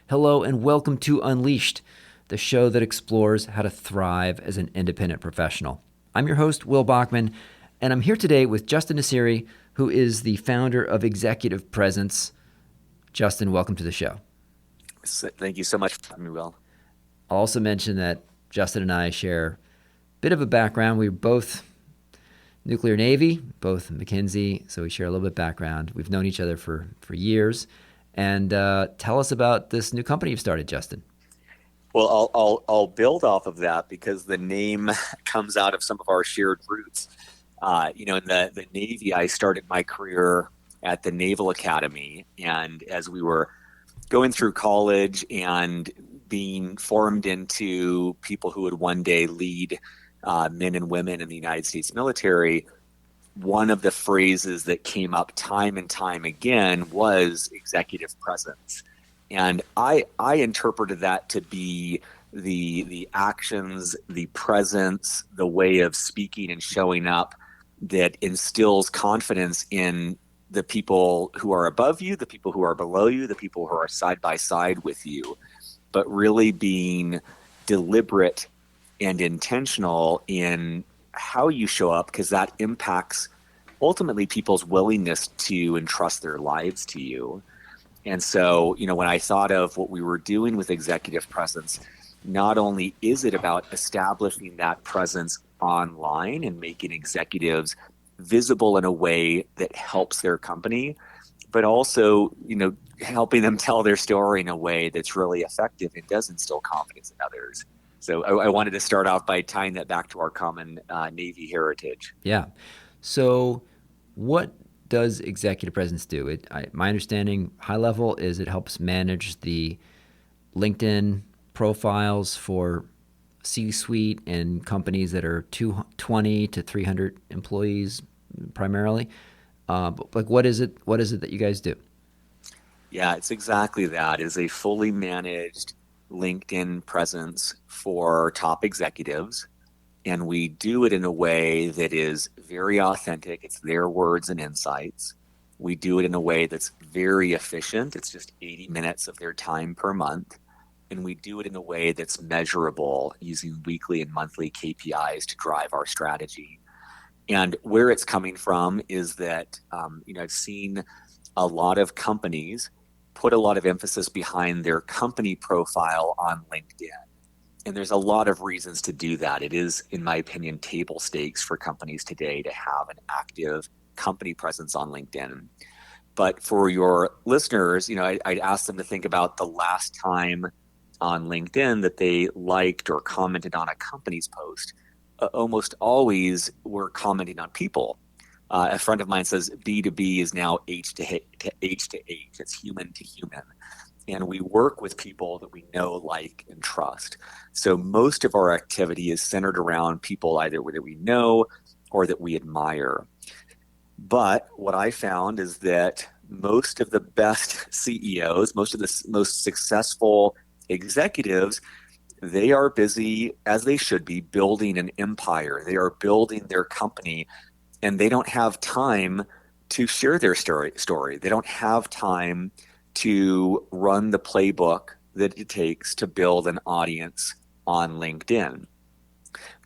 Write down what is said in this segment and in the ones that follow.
Hello and welcome to Unleashed, the show that explores how to thrive as an independent professional. I'm your host, Will Bachman, and I'm here today with Justin Nassiri, who is the founder of Executive Presence. Justin, welcome to the show. Thank you so much for having me, Will. I'll also mention that Justin and I share a bit of a background. We're both nuclear Navy, both McKinsey, so we share a little bit of background. We've known each other for years. And tell us about this new company you've started, Justin. Well, I'll build off of that because the name comes out of some of our shared roots. In the Navy, I started my career at the Naval Academy, and as we were going through college and being formed into people who would one day lead men and women in the United States military, one of the phrases that came up time and time again was executive presence. And I interpreted that to be the actions, the presence, the way of speaking and showing up that instills confidence in the people who are above you, the people who are below you, the people who are side by side with you, but really being deliberate and intentional in how you show up, because that impacts ultimately people's willingness to entrust their lives to you. And so, when I thought of what we were doing with executive presence, not only is it about establishing that presence online and making executives visible in a way that helps their company, but also, helping them tell their story in a way that's really effective and does instill confidence in others. So I wanted to start off by tying that back to our common Navy heritage. Yeah. So, what does executive presence do? My understanding, high level, is it helps manage the LinkedIn profiles for C-suite and companies that are 20 to 300 employees primarily. But what is it? What is it that you guys do? Yeah, it's exactly that. It is a fully managed LinkedIn presence for top executives. And we do it in a way that is very authentic. It's their words and insights. We do it in a way that's very efficient. It's just 80 minutes of their time per month. And we do it in a way that's measurable using weekly and monthly KPIs to drive our strategy. And where it's coming from is that, I've seen a lot of companies put a lot of emphasis behind their company profile on LinkedIn. And there's a lot of reasons to do that. It is, in my opinion, table stakes for companies today to have an active company presence on LinkedIn. But for your listeners, I'd ask them to think about the last time on LinkedIn that they liked or commented on a company's post. Almost always we're commenting on people. A friend of mine says B2B is now H to H to H. It's human to human. And we work with people that we know, like, and trust. So most of our activity is centered around people either that we know or that we admire. But what I found is that most of the best CEOs, most of the most successful executives, they are busy, as they should be, building an empire. They are building their company, and they don't have time to share their story. They don't have time to run the playbook that it takes to build an audience on LinkedIn.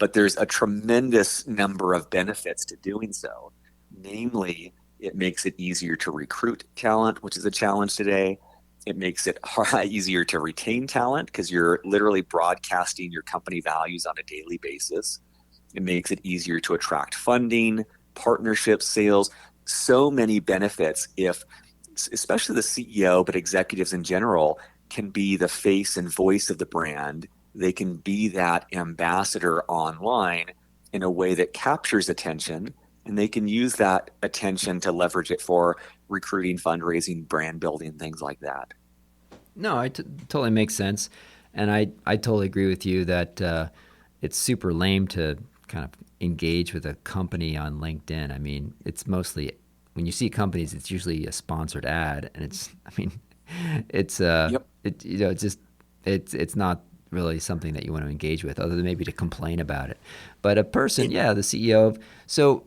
But there's a tremendous number of benefits to doing so. Namely, it makes it easier to recruit talent, which is a challenge today. It makes it easier to retain talent because you're literally broadcasting your company values on a daily basis. It makes it easier to attract funding, partnerships, sales, so many benefits if, especially the CEO, but executives in general, can be the face and voice of the brand. They can be that ambassador online in a way that captures attention, and they can use that attention to leverage it for recruiting, fundraising, brand building, things like that. No, totally makes sense. And I totally agree with you that it's super lame to kind of engage with a company on LinkedIn. I mean, it's mostly, when you see companies, it's usually a sponsored ad, and it's Yep. it's just it's not really something that you want to engage with, other than maybe to complain about it. But a person, It, yeah, the CEO of so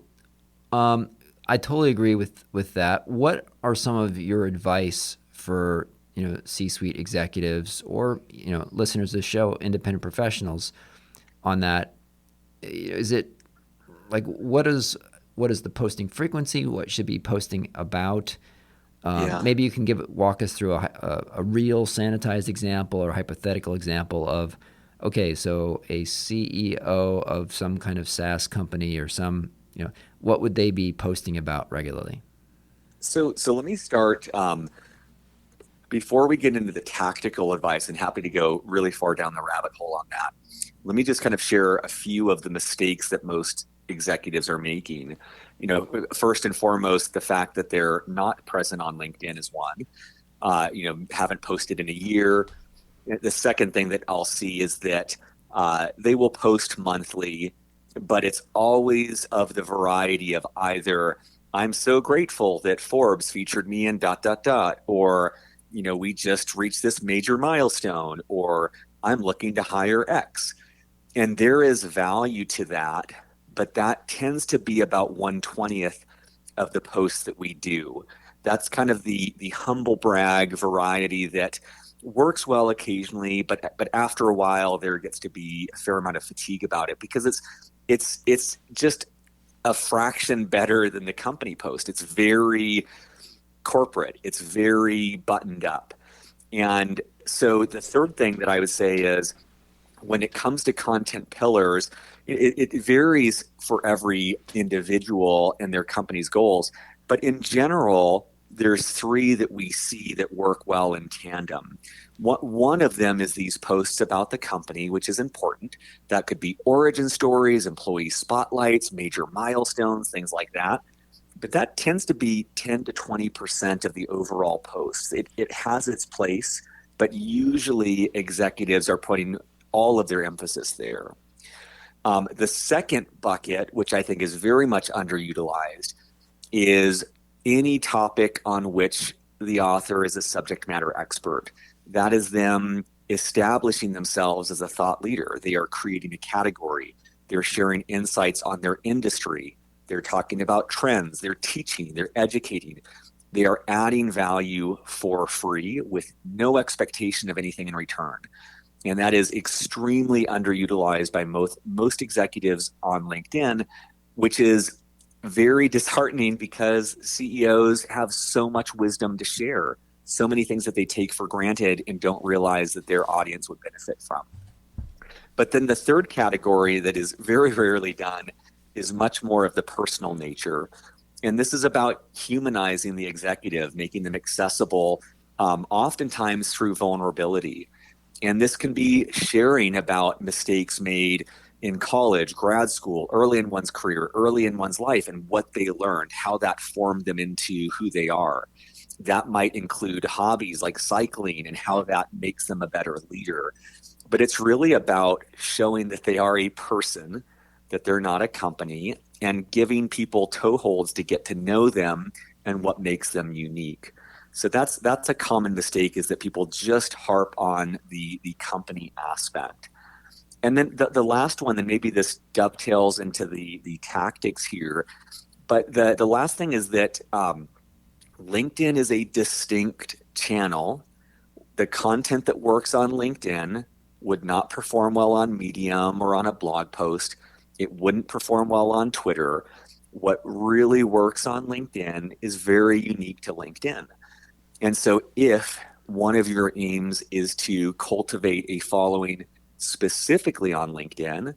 I totally agree with that. What are some of your advice for C-suite executives or listeners of the show, independent professionals on that. Is it like what is the posting frequency? What should be posting about? Yeah. Maybe you can walk us through a real sanitized example or hypothetical example of, okay, so a CEO of some kind of SaaS company or what would they be posting about regularly? So let me start. Before we get into the tactical advice, and happy to go really far down the rabbit hole on that, let me just kind of share a few of the mistakes that most executives are making. First and foremost, the fact that they're not present on LinkedIn is one. Haven't posted in a year. The second thing that I'll see is that they will post monthly, but it's always of the variety of either "I'm so grateful that Forbes featured me in dot dot dot," or we just reached this major milestone, or "I'm looking to hire X." And there is value to that, but that tends to be about 1/20th of the posts that we do. That's kind of the humble brag variety that works well occasionally, but after a while there gets to be a fair amount of fatigue about it because it's just a fraction better than the company post. It's very corporate. It's very buttoned up. And so the third thing that I would say is when it comes to content pillars, it varies for every individual and their company's goals. But in general, there's three that we see that work well in tandem. One of them is these posts about the company, which is important. That could be origin stories, employee spotlights, major milestones, things like that. But that tends to be 10 to 20% of the overall posts. It has its place, but usually executives are putting all of their emphasis there. The second bucket, which I think is very much underutilized, is any topic on which the author is a subject matter expert. That is them establishing themselves as a thought leader. They are creating a category. They're sharing insights on their industry. They're talking about trends. They're teaching. They're educating. They are adding value for free with no expectation of anything in return. And that is extremely underutilized by most executives on LinkedIn, which is very disheartening because CEOs have so much wisdom to share, so many things that they take for granted and don't realize that their audience would benefit from. But then the third category that is very rarely done is much more of the personal nature. And this is about humanizing the executive, making them accessible, oftentimes through vulnerability. And this can be sharing about mistakes made in college, grad school, early in one's career, early in one's life, and what they learned, how that formed them into who they are. That might include hobbies like cycling and how that makes them a better leader. But it's really about showing that they are a person, that they're not a company, and giving people toeholds to get to know them and what makes them unique. So that's a common mistake, is that people just harp on the company aspect. And then the last one, and maybe this dovetails into the tactics here, but the last thing is that LinkedIn is a distinct channel. The content that works on LinkedIn would not perform well on Medium or on a blog post. It wouldn't perform well on Twitter. What really works on LinkedIn is very unique to LinkedIn. And so if one of your aims is to cultivate a following specifically on LinkedIn,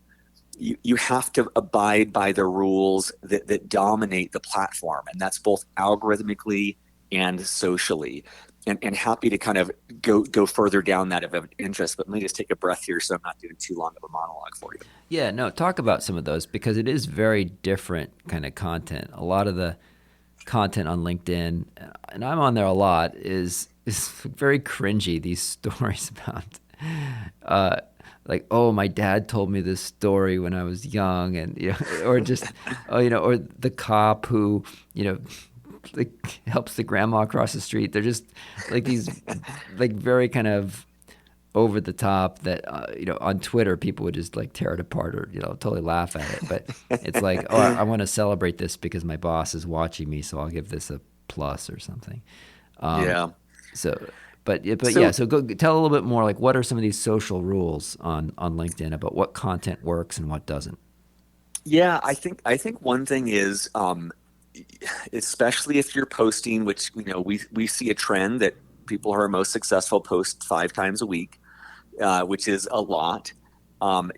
you have to abide by the rules that dominate the platform. And that's both algorithmically and socially. And happy to kind of go further down that of interest. But let me just take a breath here so I'm not doing too long of a monologue for you. Yeah, no, talk about some of those because it is very different kind of content. A lot of the content on LinkedIn, and I'm on there a lot, is very cringy. These stories about like, oh, my dad told me this story when I was young, and or just or the cop who like helps the grandma across the street. They're just like these like very kind of over the top that on Twitter people would just like tear it apart or totally laugh at it. But it's like, oh, I want to celebrate this because my boss is watching me, so I'll give this a plus or something. Um, Yeah. so but yeah. So So go tell a little bit more. Like, what are some of these social rules on LinkedIn about what content works and what doesn't? yeah, I think one thing is, especially if you're posting, which we see a trend that people who are most successful post 5 times a week, which is a lot.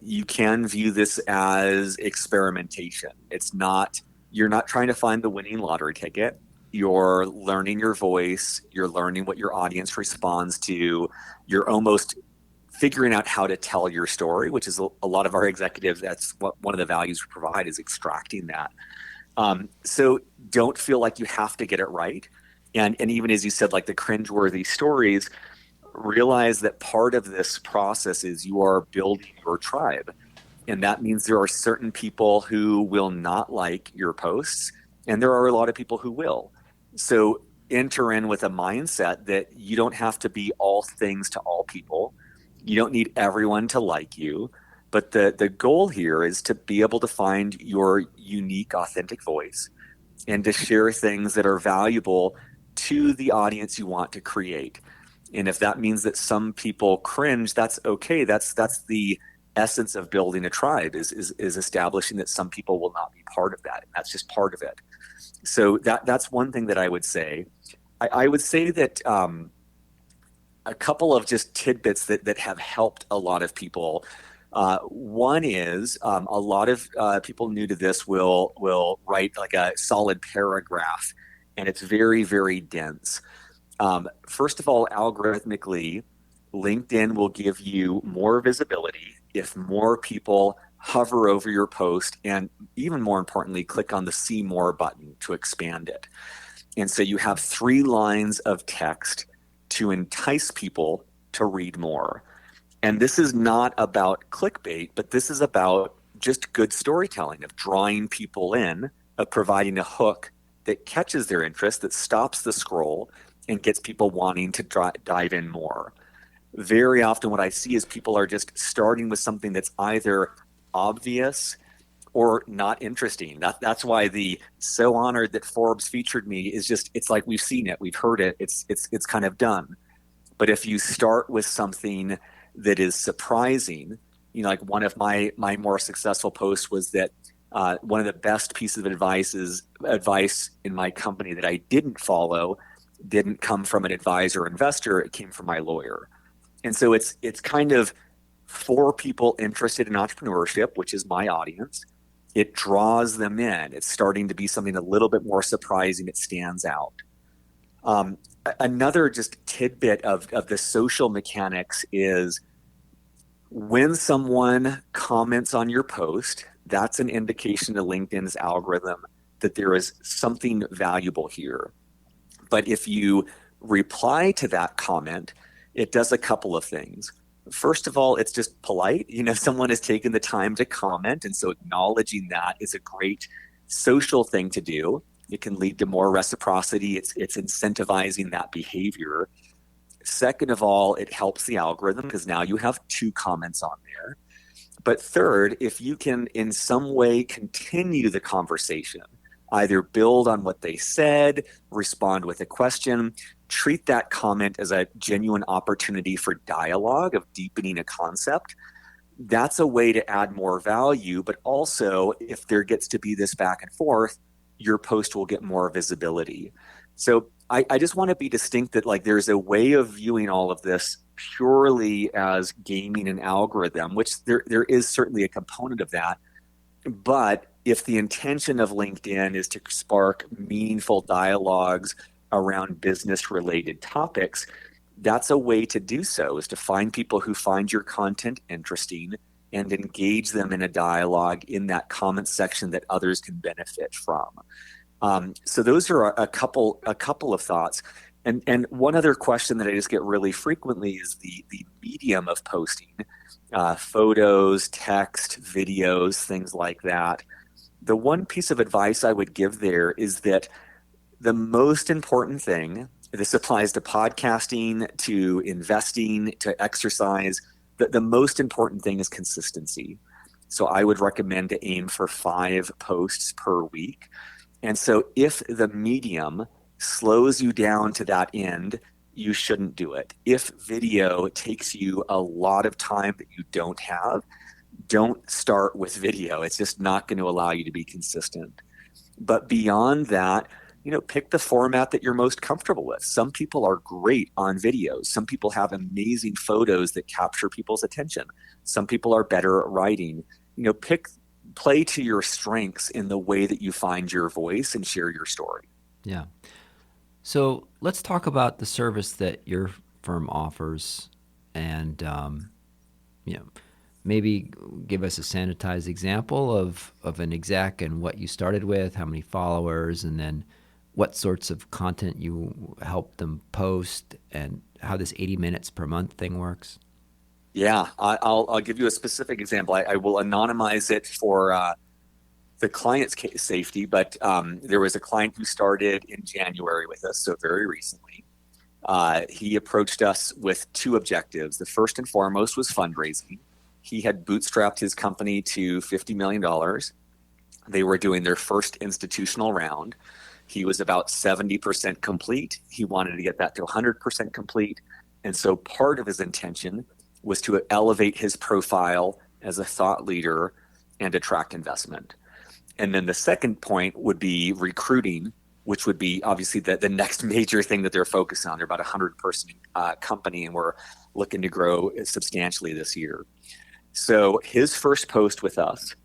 You can view this as experimentation. It's not, you're not trying to find the winning lottery ticket. You're learning your voice, you're learning what your audience responds to. You're almost figuring out how to tell your story, which is a lot of our executives. That's what one of the values we provide is extracting that. So don't feel like you have to get it right. And even as you said, like the cringeworthy stories, realize that part of this process is you are building your tribe. And that means there are certain people who will not like your posts, and there are a lot of people who will. So enter in with a mindset that you don't have to be all things to all people. You don't need everyone to like you. But the goal here is to be able to find your unique, authentic voice and to share things that are valuable to the audience you want to create. And if that means that some people cringe, that's okay. That's the essence of building a tribe is establishing that some people will not be part of that. And that's just part of it. So that's one thing that I would say. I would say that a couple of just tidbits that have helped a lot of people. One is a lot of people new to this will write like a solid paragraph, and it's very, very dense. First of all, algorithmically, LinkedIn will give you more visibility if more people hover over your post and, even more importantly, click on the see more button to expand it. And so you have 3 lines of text to entice people to read more. And this is not about clickbait, but this is about just good storytelling, of drawing people in, of providing a hook that catches their interest, that stops the scroll, and gets people wanting to dive in more. Very often, what I see is people are just starting with something that's either obvious or not interesting. That's why the "so honored that Forbes featured me" is just, it's like we've seen it, we've heard it, it's kind of done. But if you start with something that is surprising, like one of my more successful posts was that one of the best pieces of advice in my company that I didn't follow didn't come from an advisor or investor, it came from my lawyer. And so it's kind of for people interested in entrepreneurship, which is my audience. It draws them in. It's starting to be something a little bit more surprising. It stands out. Um, Another just tidbit of the social mechanics is when someone comments on your post, that's an indication to LinkedIn's algorithm that there is something valuable here. But if you reply to that comment, it does a couple of things. First of all, it's just polite. Someone has taken the time to comment. And so acknowledging that is a great social thing to do. It can lead to more reciprocity. It's incentivizing that behavior. Second of all, it helps the algorithm because now you have 2 comments on there. But third, if you can in some way continue the conversation, either build on what they said, respond with a question, treat that comment as a genuine opportunity for dialogue, of deepening a concept, that's a way to add more value. But also, if there gets to be this back and forth, your post will get more visibility. So I just want to be distinct that, like, there's a way of viewing all of this purely as gaming an algorithm, which there is certainly a component of that. But if the intention of LinkedIn is to spark meaningful dialogues around business related topics, that's a way to do so, is to find people who find your content interesting and engage them in a dialogue in that comment section that others can benefit from. So those are a couple of thoughts. And one other question that I just get really frequently is the medium of posting, photos, text, videos, things like that. The one piece of advice I would give there is that the most important thing, this applies to podcasting, to investing, to exercise, the most important thing is consistency. So I would recommend to aim for 5 posts per week. And so if the medium slows you down to that end, you shouldn't do it. If video takes you a lot of time that you don't have, don't start with video. It's just not going to allow you to be consistent. But beyond that, pick the format that you're most comfortable with. Some people are great on videos. Some people have amazing photos that capture people's attention. Some people are better at writing. Play to your strengths in the way that you find your voice and share your story. Yeah. So let's talk about the service that your firm offers, and you know, maybe give us a sanitized example of an exec and what you started with, how many followers, and then what sorts of content you help them post, and how this 80 minutes per month thing works. Yeah, I'll give you a specific example. I will anonymize it for the client's safety, but there was a client who started in January with us, so very recently. He approached us with two objectives. The first and foremost was fundraising. He had bootstrapped his company to $50 million. They were doing their first institutional round. He was about 70% complete. He wanted to get that to 100% complete. And so part of his intention was to elevate his profile as a thought leader and attract investment. And then the second point would be recruiting, which would be obviously the next major thing that they're focused on. They're about a 100-person company, and we're looking to grow substantially this year. So his first post with us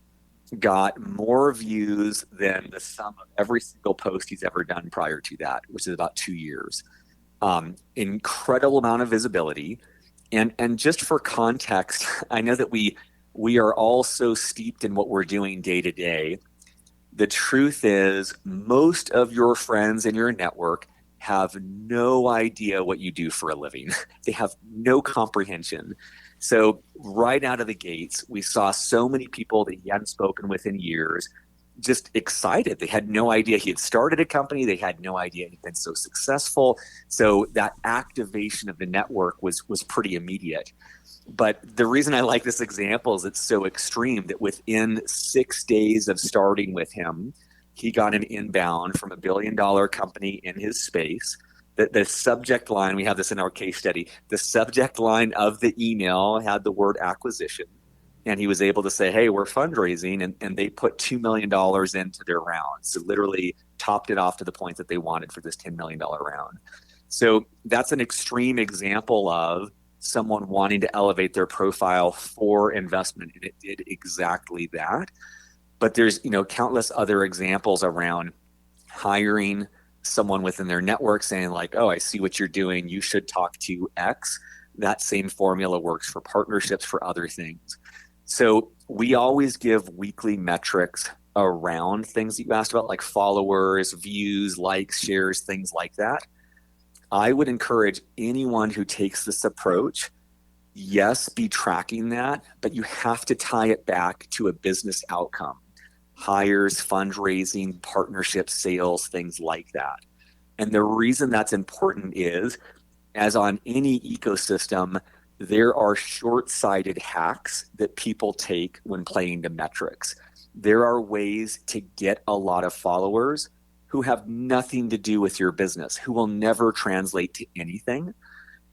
got more views than the sum of every single post he's ever done prior to that, which is about 2 years. Incredible amount of visibility. And just for context, I know that we are all so steeped in what we're doing day to day. The truth is, most of your friends in your network have no idea what you do for a living. They have no comprehension. So right out of the gates, we saw so many people that he hadn't spoken with in years just excited. They had no idea he had started a company. They had no idea he'd been so successful. So that activation of the network was pretty immediate. But the reason I like this example is it's so extreme that within 6 days of starting with him, he got an inbound from $1 billion company in his space. The subject line, we have this in our case study, the subject line of the email had the word acquisition. And he was able to say, hey, we're fundraising. And they put $2 million into their round. So literally topped it off to the point that they wanted for this $10 million round. So that's an extreme example of someone wanting to elevate their profile for investment. And it did exactly that. But there's, countless other examples around hiring someone within their network saying like, oh, I see what you're doing. You should talk to X. That same formula works for partnerships, for other things. So we always give weekly metrics around things that you asked about, like followers, views, likes, shares, things like that. I would encourage anyone who takes this approach, yes, be tracking that, but you have to tie it back to a business outcome. Hires, fundraising, partnerships, sales, things like that. And the reason that's important is, as on any ecosystem, there are short-sighted hacks that people take when playing to metrics. There are ways to get a lot of followers who have nothing to do with your business, who will never translate to anything.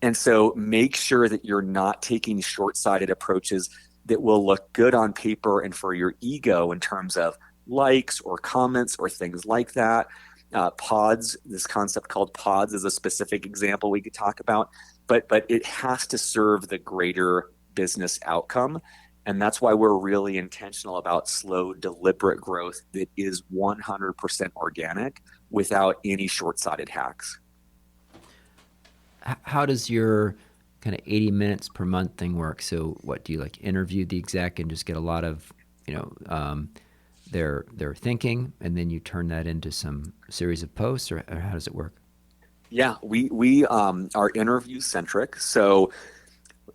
And so make sure that you're not taking short-sighted approaches that will look good on paper and for your ego in terms of likes or comments or things like that. Pods, this concept called pods is a specific example we could talk about. But it has to serve the greater business outcome. And that's why we're really intentional about slow, deliberate growth that is 100% organic without any short-sighted hacks. How does your kind of 80 minutes per month thing work? So what do you like interview the exec and just get a lot of, their thinking, and then you turn that into some series of posts, or how does it work? Yeah, we are interview centric. So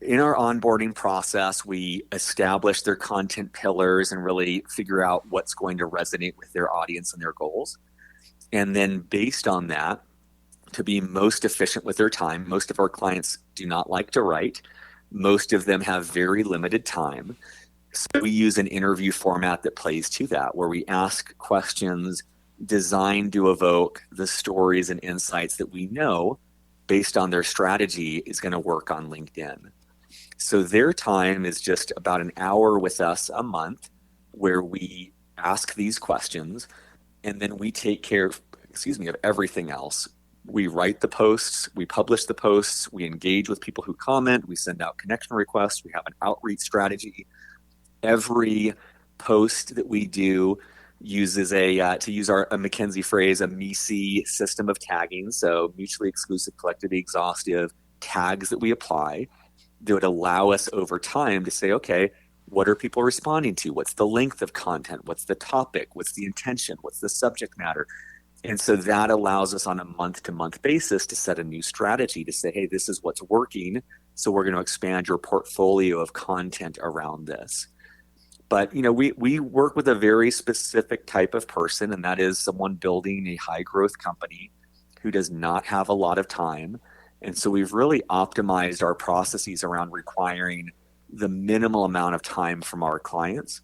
in our onboarding process, we establish their content pillars and really figure out what's going to resonate with their audience and their goals. And then based on that, to be most efficient with their time, most of our clients do not like to write. Most of them have very limited time. So we use an interview format that plays to that, where we ask questions designed to evoke the stories and insights that we know based on their strategy is going to work on LinkedIn. So their time is just about an hour with us a month where we ask these questions, and then we take care of, of everything else. We write the posts, we publish the posts, we engage with people who comment, we send out connection requests, we have an outreach strategy. Every post that we do uses to use a McKinsey phrase, a MECE system of tagging. So mutually exclusive, collectively exhaustive tags that we apply that would allow us over time to say, okay, what are people responding to? What's the length of content? What's the topic? What's the intention? What's the subject matter? And so that allows us on a month to month basis to set a new strategy to say, hey, this is what's working. So we're going to expand your portfolio of content around this. But we work with a very specific type of person, and that is someone building a high growth company who does not have a lot of time. And so we've really optimized our processes around requiring the minimal amount of time from our clients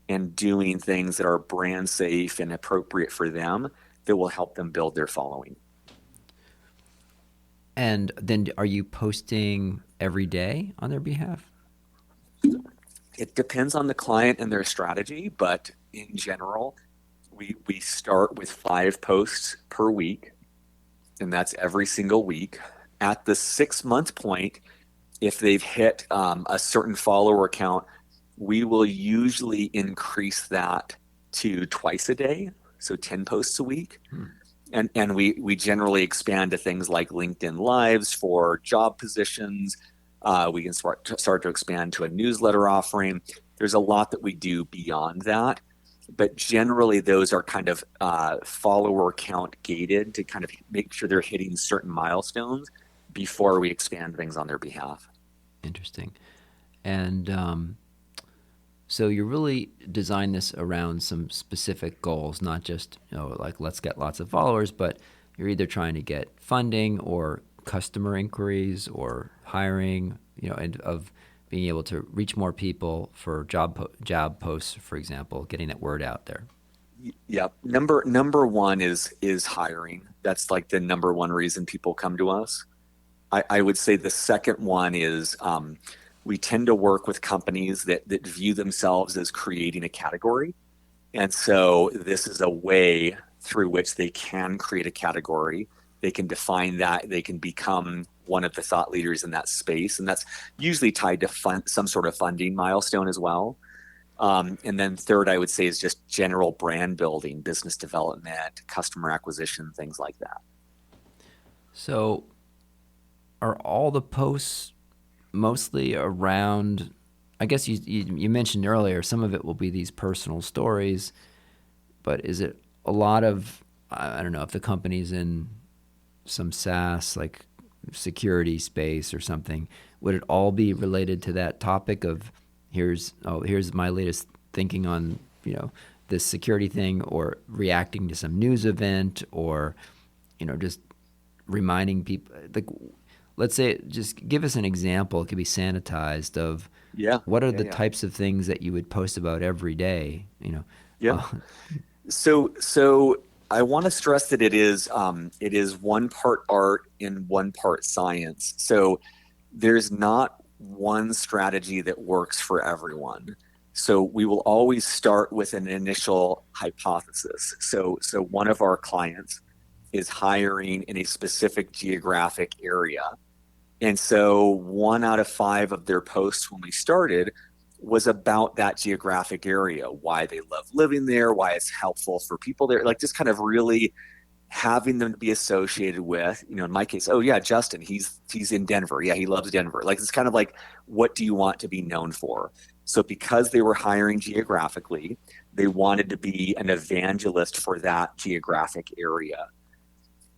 and doing things that are brand safe and appropriate for them that will help them build their following. And then are you posting every day on their behalf? It depends on the client and their strategy, but in general, we start with 5 posts per week, and that's every single week. At the 6-month point, if they've hit a certain follower count, we will usually increase that to twice a day, so 10 posts a week. And we generally expand to things like LinkedIn Lives for job positions. We can start to expand to a newsletter offering. There's a lot that we do beyond that. But generally, those are kind of follower count gated to kind of make sure they're hitting certain milestones before we expand things on their behalf. Interesting. And so you really design this around some specific goals, not just, like let's get lots of followers, but you're either trying to get funding or customer inquiries or hiring, and of being able to reach more people for job posts, for example, getting that word out there. Yep. Number one is hiring. That's like the number one reason people come to us. I would say the second one is we tend to work with companies that view themselves as creating a category. And so this is a way through which they can create a category. They can define that. They can become one of the thought leaders in that space. And that's usually tied to some sort of funding milestone as well. And then third, I would say, is just general brand building, business development, customer acquisition, things like that. So are all the posts mostly around, I guess you mentioned earlier, some of it will be these personal stories, but is it a lot of, I don't know, if the company's in some SaaS, like security space or something, would it all be related to that topic of here's my latest thinking on, this security thing, or reacting to some news event, or, just reminding people, like, let's say, just give us an example. It could be sanitized of what are the types of things that you would post about every day, Yeah. So I want to stress that it is one part art and one part science. So there's not one strategy that works for everyone. So we will always start with an initial hypothesis. So one of our clients is hiring in a specific geographic area. And so 1 out of 5 of their posts when we started was about that geographic area, why they love living there, why it's helpful for people there, like just kind of really having them to be associated with, in my case, oh yeah, Justin, he's in Denver. Yeah, he loves Denver. Like, it's kind of like, what do you want to be known for? So because they were hiring geographically, they wanted to be an evangelist for that geographic area.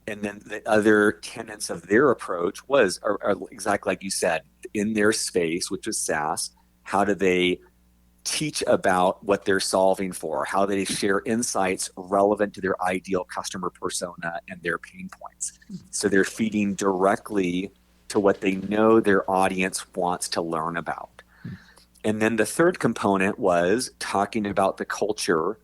And then the other tenets of their approach are exactly like you said, in their space, which is SaaS. How do they teach about what they're solving for? How do they share insights relevant to their ideal customer persona and their pain points? So they're feeding directly to what they know their audience wants to learn about. And then the third component was talking about the culture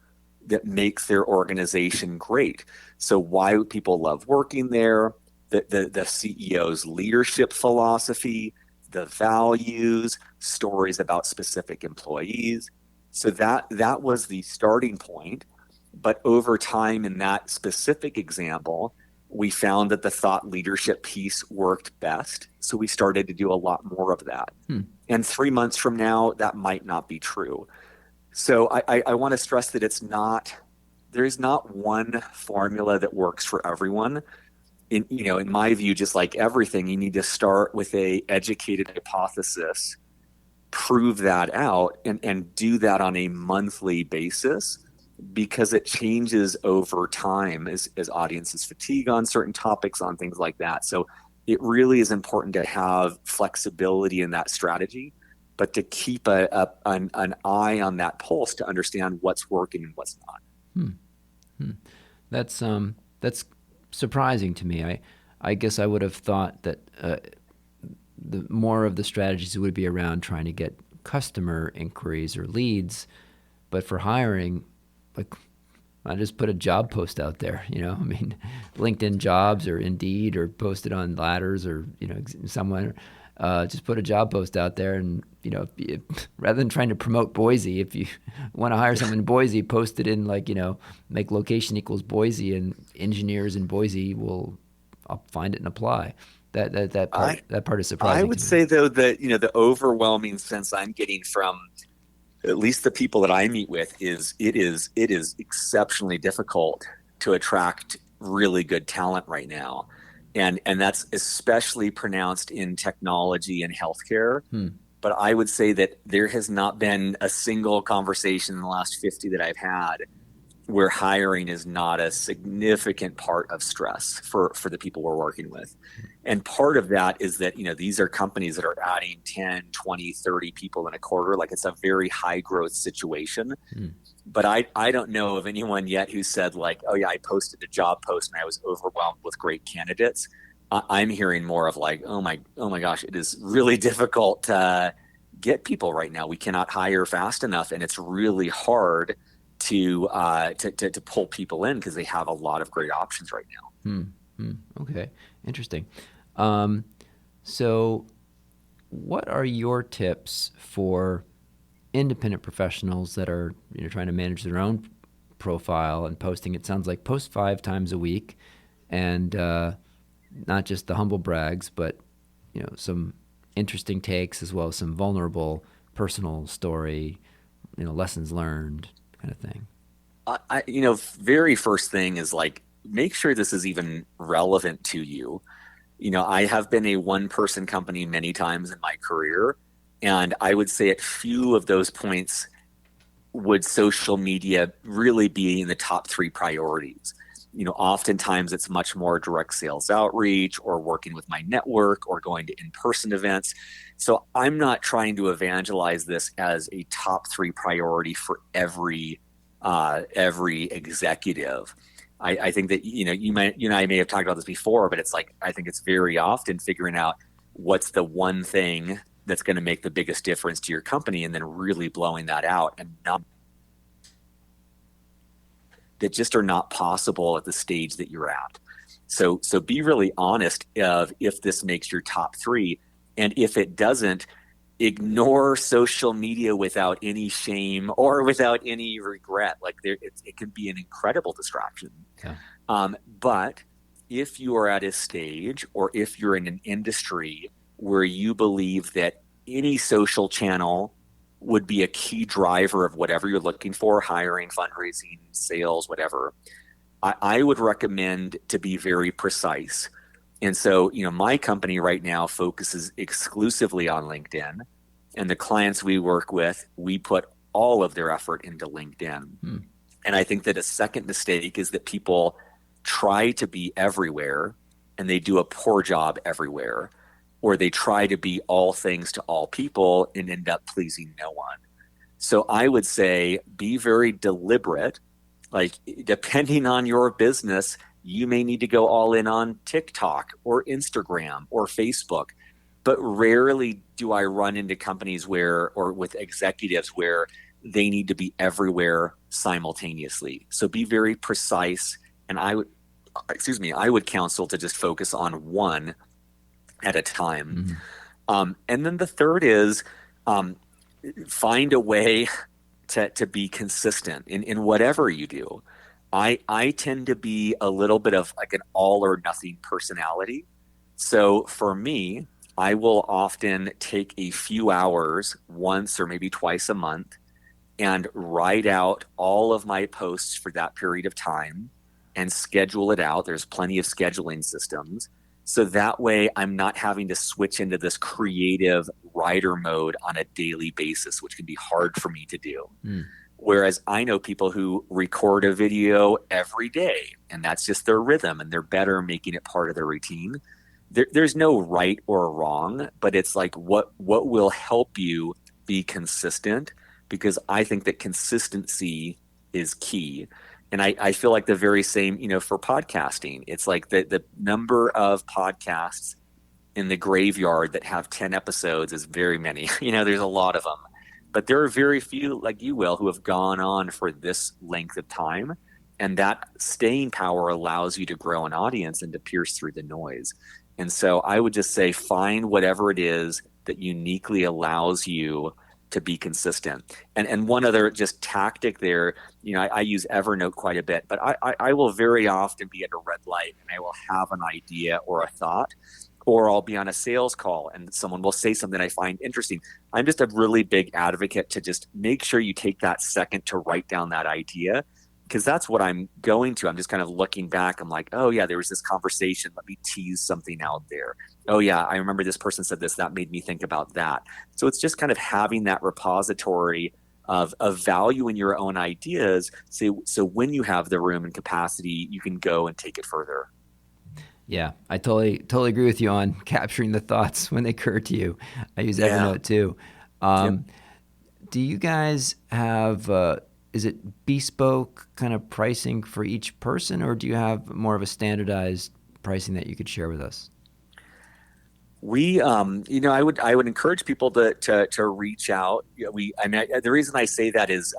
that makes their organization great. So why people love working there, the CEO's leadership philosophy, the values, stories about specific employees. So that was the starting point. But over time, in that specific example, we found that the thought leadership piece worked best. So we started to do a lot more of that. Hmm. And 3 months from now, that might not be true. So I want to stress that there is not one formula that works for everyone. In my view, just like everything, you need to start with a educated hypothesis, prove that out, and do that on a monthly basis because it changes over time as audiences fatigue on certain topics, on things like that. So it really is important to have flexibility in that strategy, but to keep an eye on that pulse to understand what's working and what's not. Hmm. Hmm. That's surprising to me. I guess I would have thought that the more of the strategies would be around trying to get customer inquiries or leads, but for hiring, like I just put a job post out there. I mean, LinkedIn Jobs or Indeed or post it on Ladders or somewhere. Just put a job post out there, and rather than trying to promote Boise, if you want to hire someone in Boise, post it in make location equals Boise, and engineers in Boise will find it and apply. That part is I surprising would to me. say though that the overwhelming sense I'm getting from at least the people that I meet with is it is exceptionally difficult to attract really good talent right now. And that's especially pronounced in technology and healthcare. Hmm. But I would say that there has not been a single conversation in the last 50 that I've had where hiring is not a significant part of stress for the people we're working with. And part of that is that, these are companies that are adding 10, 20, 30 people in a quarter. Like it's a very high growth situation. Hmm. But I don't know of anyone yet who said like, oh yeah, I posted a job post and I was overwhelmed with great candidates. I'm hearing more of like, oh my gosh, it is really difficult to get people right now. We cannot hire fast enough, and it's really hard to pull people in because they have a lot of great options right now. Hmm. Hmm. Okay. Interesting. Um, so, what are your tips for independent professionals that are trying to manage their own profile and posting? It sounds like post 5 times a week, and not just the humble brags, but some interesting takes as well as some vulnerable personal story, lessons learned kind of thing. Very first thing is like make sure this is even relevant to you. I have been a one person company many times in my career, and I would say at few of those points would social media really be in the top three priorities. Oftentimes it's much more direct sales outreach or working with my network or going to in-person events. So I'm not trying to evangelize this as a top three priority for every executive. I think that you and I may have talked about this before, but it's like I think it's very often figuring out what's the one thing that's going to make the biggest difference to your company, and then really blowing that out, and not that just are not possible at the stage that you're at. So be really honest of if this makes your top three, and if it doesn't, ignore social media without any shame or without any regret. Like it can be an incredible distraction. Yeah. But if you are at a stage or if you're in an industry where you believe that any social channel would be a key driver of whatever you're looking for, hiring, fundraising, sales, whatever, I would recommend to be very precise. And so, my company right now focuses exclusively on LinkedIn, and the clients we work with, we put all of their effort into LinkedIn. Hmm. And I think that a second mistake is that people try to be everywhere and they do a poor job everywhere, or they try to be all things to all people and end up pleasing no one. So I would say be very deliberate. Like, depending on your business, you may need to go all in on TikTok or Instagram or Facebook. But rarely do I run into companies or with executives where they need to be everywhere simultaneously. So be very precise. And excuse me, I would counsel to just focus on one at a time. Hmm. And then the third is um, find a way to be consistent in whatever you do. I tend to be a little bit of like an all or nothing personality. So for me, I will often take a few hours once or maybe twice a month and write out all of my posts for that period of time and schedule it out. There's plenty of scheduling systems. So that way I'm not having to switch into this creative writer mode on a daily basis, which can be hard for me to do. Mm. Whereas I know people who record a video every day and that's just their rhythm and they're better making it part of their routine. There's no right or wrong, but it's like what will help you be consistent, because I think that consistency is key. And I feel like the very same, for podcasting. It's like the number of podcasts in the graveyard that have 10 episodes is very many. There's a lot of them. But there are very few, like you, Will, who have gone on for this length of time. And that staying power allows you to grow an audience and to pierce through the noise. And so I would just say find whatever it is that uniquely allows you to be consistent. And one other just tactic there, I use Evernote quite a bit, but I will very often be at a red light and I will have an idea or a thought, or I'll be on a sales call and someone will say something I find interesting. I'm just a really big advocate to just make sure you take that second to write down that idea, because that's what I'm going to. I'm just kind of looking back. I'm like, oh yeah, there was this conversation. Let me tease something out there. Oh yeah, I remember this person said this. That made me think about that. So it's just kind of having that repository of value in your own ideas. So when you have the room and capacity, you can go and take it further. Yeah, I totally agree with you on capturing the thoughts when they occur to you. I use Yeah. Evernote too. Yep. Um, do you guys have is it bespoke kind of pricing for each person, or do you have more of a standardized pricing that you could share with us? I would encourage people to reach out. The reason I say that is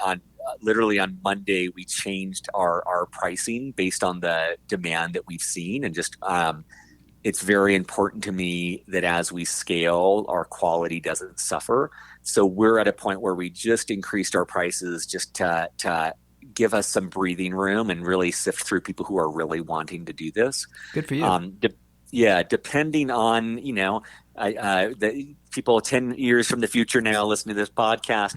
on literally on Monday we changed our pricing based on the demand that we've seen, and just it's very important to me that as we scale, our quality doesn't suffer. So we're at a point where we just increased our prices just to give us some breathing room and really sift through people who are really wanting to do this. Good for you. Yeah, depending on, the people 10 years from the future now listening to this podcast,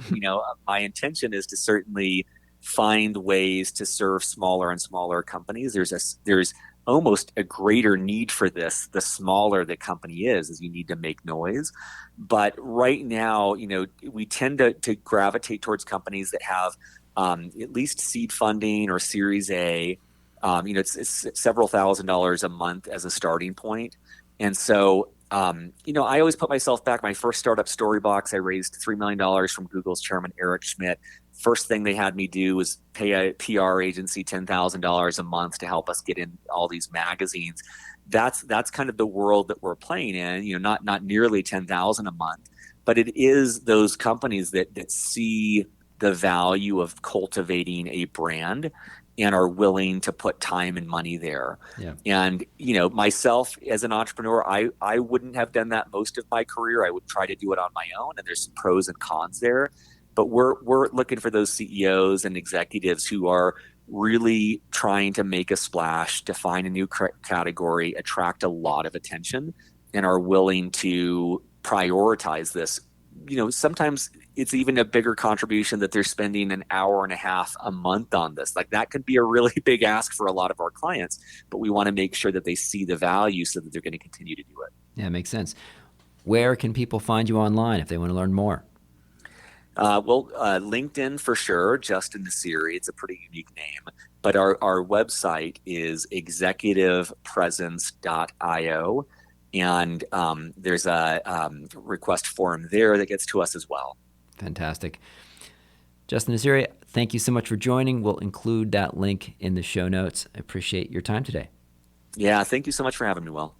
my intention is to certainly find ways to serve smaller and smaller companies. There's almost a greater need for this the smaller the company is, as you need to make noise. But right now, we tend to gravitate towards companies that have at least seed funding or Series A. It's several $1,000s a month as a starting point. And so, I always put myself back. My first startup, Storybox, I raised $3 million from Google's chairman, Eric Schmidt. First thing they had me do was pay a PR agency $10,000 a month to help us get in all these magazines. That's kind of the world that we're playing in, not nearly 10,000 a month, but it is those companies that see the value of cultivating a brand and are willing to put time and money there. Yeah. And, myself as an entrepreneur, I wouldn't have done that most of my career. I would try to do it on my own, and there's some pros and cons there. But we're looking for those CEOs and executives who are really trying to make a splash, define a new category, attract a lot of attention, and are willing to prioritize this. Sometimes it's even a bigger contribution that they're spending an hour and a half a month on this. Like that could be a really big ask for a lot of our clients, but we want to make sure that they see the value so that they're going to continue to do it. Yeah, makes sense. Where can people find you online if they want to learn more? LinkedIn for sure, Justin Nassiri. It's a pretty unique name. But our website is executivepresence.io. And there's a request form there that gets to us as well. Fantastic. Justin Nassiri, thank you so much for joining. We'll include that link in the show notes. I appreciate your time today. Yeah, thank you so much for having me, Will.